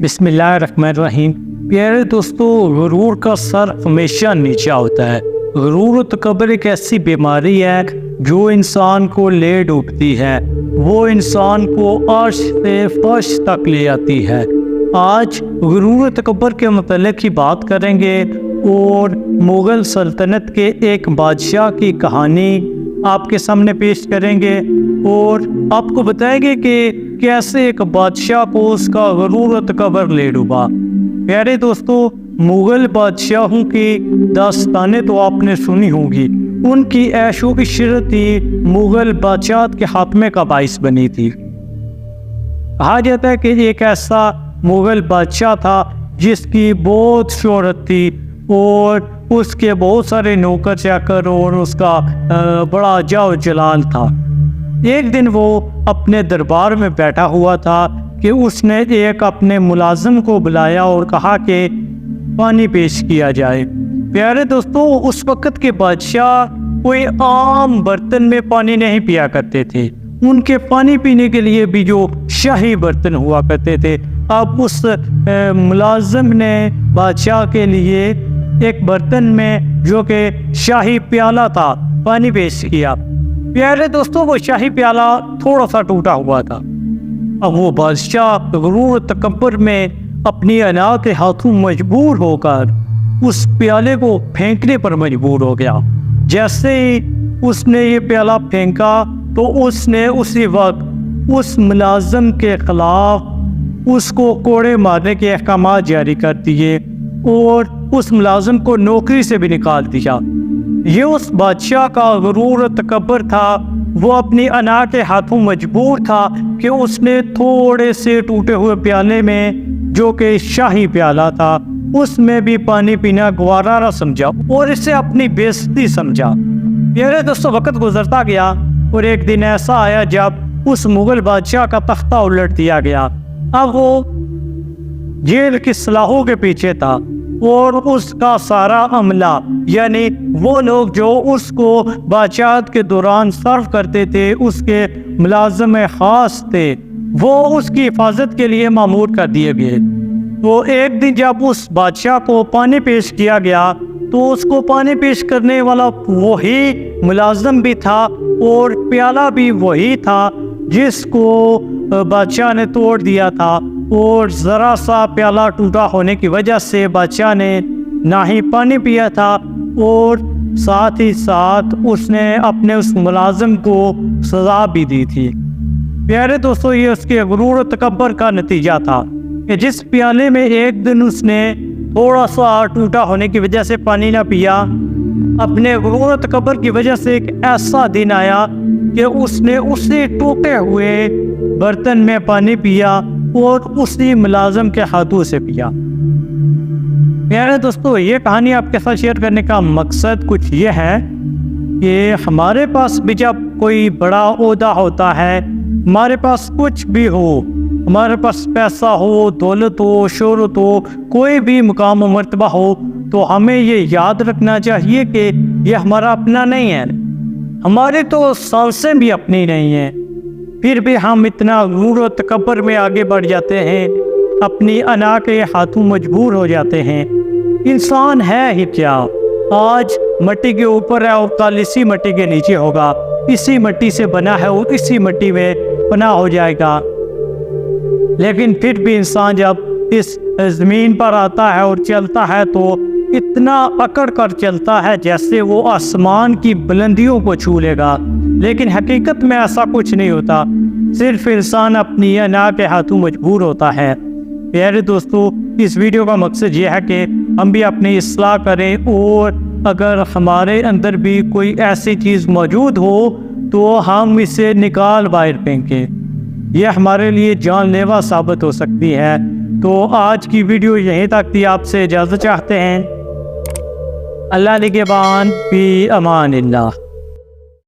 بسم اللہ الرحمن الرحیم۔ پیارے دوستو، غرور کا سر ہمیشہ نیچا ہوتا ہے۔ غرور و تکبر ایک ایسی بیماری ہے جو انسان کو لے ڈوبتی ہے، وہ انسان کو عرش سے فرش تک لے آتی ہے۔ آج غرور و تکبر کے متعلق ہی بات کریں گے اور مغل سلطنت کے ایک بادشاہ کی کہانی آپ کے سامنے پیش کریں گے اور آپ کو بتائیں گے کہ کیسے ایک بادشاہ کو اس کا غرور و تکبر لے ڈوبا۔ پیارے دوستو، مغل بادشاہوں کی داستانیں تو آپ نے سنی ہوں گی۔ ان کی عیش و عشرت ہی مغل بادشاہت کے خاتمے کا باعث بنی تھی۔ کہا جاتا ہے کہ ایک ایسا مغل بادشاہ تھا جس کی بہت شہرت تھی اور اس کے بہت سارے نوکر چاکر اور اس کا بڑا جاہ و جلال تھا۔ ایک دن وہ اپنے دربار میں بیٹھا ہوا تھا کہ اس نے ایک اپنے ملازم کو بلایا اور کہا کہ پانی پیش کیا جائے۔ پیارے دوستو، اس وقت کے بادشاہ کوئی عام برتن میں پانی نہیں پیا کرتے تھے، ان کے پانی پینے کے لیے بھی جو شاہی برتن ہوا کرتے تھے۔ اب اس ملازم نے بادشاہ کے لیے ایک برتن میں جو کہ شاہی پیالہ تھا پانی پیش کیا۔ پیارے دوستوں، وہ شاہی پیالہ تھوڑا سا ٹوٹا ہوا تھا۔ اب وہ بادشاہ غرور و تکبر میں اپنی انا کے ہاتھوں مجبور ہو کر اس پیالے کو پھینکنے پر مجبور ہو گیا۔ جیسے ہی اس نے یہ پیالہ پھینکا تو اس نے اسی وقت اس ملازم کے خلاف اس کو کوڑے مارنے کے احکامات جاری کر دیے اور اس ملازم کو نوکری سے بھی نکال دیا۔ یہ اس بادشاہ کا غرور و تکبر تھا۔ وہ اپنی انا کے ہاتھوں مجبور تھا کہ اس نے تھوڑے سے ٹوٹے ہوئے پیالے میں جو کہ شاہی پیالہ تھا اس میں بھی پانی پینا گوارا نہ سمجھا اور اسے اپنی بے عزتی سمجھا۔ پیارے دوستوں، وقت گزرتا گیا اور ایک دن ایسا آیا جب اس مغل بادشاہ کا تختہ الٹ دیا گیا۔ اب وہ جیل کی سلاخوں کے پیچھے تھا اور اس کا سارا عملہ، یعنی وہ لوگ جو اس کو بادشاہت کے دوران سرو کرتے تھے، اس کے ملازم خاص تھے، وہ اس کی حفاظت کے لیے مامور کر دیے گئے۔ تو ایک دن جب اس بادشاہ کو پانی پیش کیا گیا تو اس کو پانی پیش کرنے والا وہی ملازم بھی تھا اور پیالہ بھی وہی تھا جس کو بادشاہ نے توڑ دیا تھا، اور ذرا سا پیالہ ٹوٹا ہونے کی وجہ سے بادشاہ نے نہ ہی پانی پیا تھا اور ساتھ ہی ساتھ اس نے اپنے اس ملازم کو سزا بھی دی تھی۔ پیارے دوستو، یہ اس کے غرور و تکبر کا نتیجہ تھا کہ جس پیالے میں ایک دن اس نے تھوڑا سا ٹوٹا ہونے کی وجہ سے پانی نہ پیا، اپنے غرور و تکبر کی وجہ سے ایک ایسا دن آیا کہ اس نے اسی ٹوٹے ہوئے برتن میں پانی پیا اور اسی ملازم کے ہاتھوں سے پیا۔ پیارے دوستو، یہ کہانی آپ کے ساتھ شیئر کرنے کا مقصد کچھ یہ ہے کہ ہمارے پاس بھی جب کوئی بڑا عہدہ ہوتا ہے، ہمارے پاس کچھ بھی ہو، ہمارے پاس پیسہ ہو، دولت ہو، شہرت ہو، کوئی بھی مقام و مرتبہ ہو، تو ہمیں یہ یاد رکھنا چاہیے کہ یہ ہمارا اپنا نہیں ہے، ہماری تو سانسیں بھی اپنی نہیں ہیں، پھر بھی ہم اتنا غرور و تکبر میں آگے بڑھ جاتے ہیں، اپنی انا کے ہاتھوں مجبور ہو جاتے ہیں۔ انسان ہے ہی کیا؟ آج مٹی کے اوپر ہے اور کل اسی مٹی کے نیچے ہوگا، اسی مٹی سے بنا ہے اور اسی مٹی میں پناہ ہو جائے گا۔ لیکن پھر بھی انسان جب اس زمین پر آتا ہے اور چلتا ہے تو اتنا اکڑ کر چلتا ہے جیسے وہ آسمان کی بلندیوں کو چھو لے گا، لیکن حقیقت میں ایسا کچھ نہیں ہوتا، صرف انسان اپنی انا کے ہاتھوں مجبور ہوتا ہے۔ پیارے دوستو، اس ویڈیو کا مقصد یہ ہے کہ ہم بھی اپنی اصلاح کریں اور اگر ہمارے اندر بھی کوئی ایسی چیز موجود ہو تو ہم اسے نکال باہر پھینکیں، یہ ہمارے لیے جان لیوا ثابت ہو سکتی ہے۔ تو آج کی ویڈیو یہیں تک تھی، آپ سے اجازت چاہتے ہیں۔ اللہ نگہبان، فی امان اللہ۔